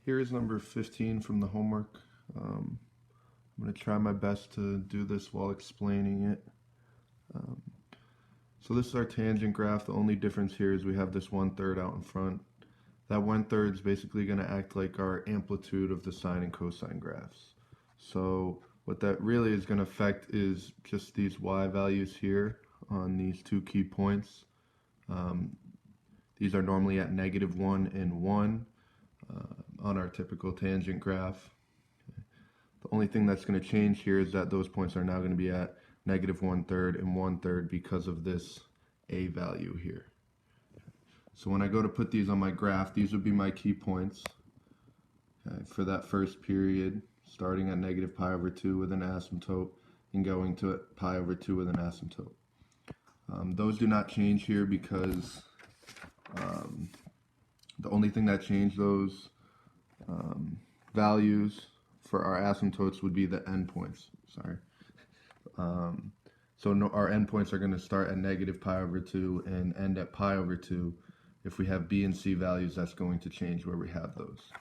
Here's number 15 from the homework. I'm going to try my best to do this while explaining it. So this is our tangent graph. The only difference here is we have this 1/3 out in front. That 1/3 is basically going to act like our amplitude of the sine and cosine graphs. So what that really is going to affect is just these y values here on these two key points. These are normally at -1 and 1 on our typical tangent graph. The only thing that's going to change here is that those points are now going to be at -1/3 and 1/3 because of this a value here. So when I go to put these on my graph, these would be my key points for that first period, starting at -π/2 with an asymptote and going to π/2 with an asymptote. Those do not change here because the only thing that changed those values for our asymptotes would be the endpoints. Our endpoints are going to start at -π/2 and end at π/2. If we have b and c values, that's going to change where we have those.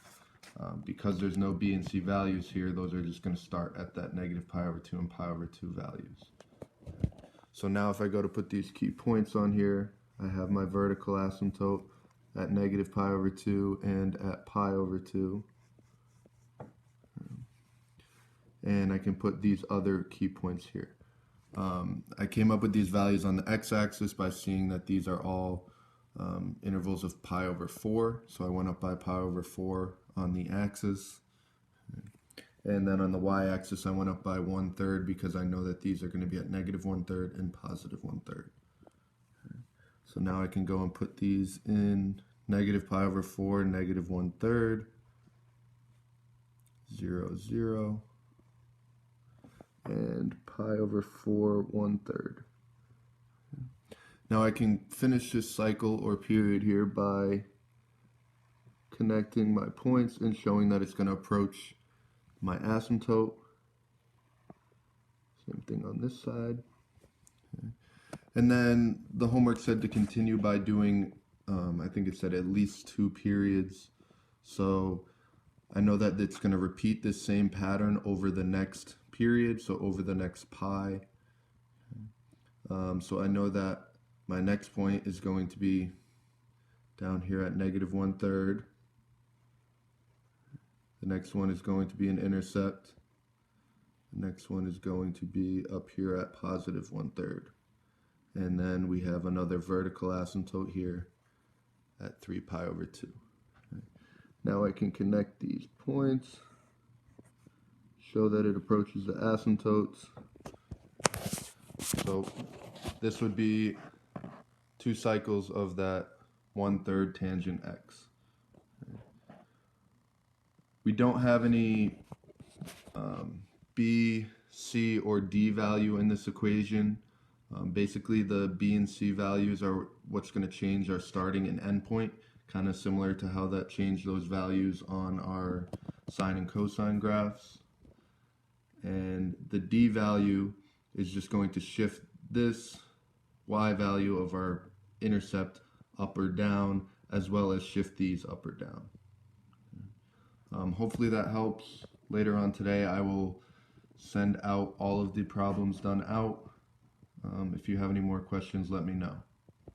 Because there's no b and c values here, those are just going to start at that -π/2 and π/2 values. So now if I go to put these key points on here, I have my vertical asymptote at -π/2 and at π/2. And I can put these other key points here. I came up with these values on the x-axis by seeing that these are all intervals of π/4. So I went up by π/4 on the axis. And then on the y-axis, I went up by 1/3 because I know that these are going to be at -1/3 and +1/3. So now I can go and put these in -π/4, -1/3, 0, 0, and π/4, 1/3. Now I can finish this cycle or period here by connecting my points and showing that it's going to approach my asymptote. Same thing on this side. Okay. And then the homework said to continue by doing, I think it said at least 2 periods. So I know that it's going to repeat this same pattern over the next period, so over the next pi. So I know that my next point is going to be down here at -1/3. The next one is going to be an intercept. The next one is going to be up here at +1/3. And then we have another vertical asymptote here at 3π/2. Okay. Now I can connect these points, show that it approaches the asymptotes. So this would be 2 cycles of that 1/3 tangent x. We don't have any b, c, or d value in this equation. Basically, the b and c values are what's going to change our starting and end point, kind of similar to how that changed those values on our sine and cosine graphs. And the d value is just going to shift this y value of our intercept up or down, as well as shift these up or down. Hopefully that helps. Later on today, I will send out all of the problems done out. If you have any more questions, let me know.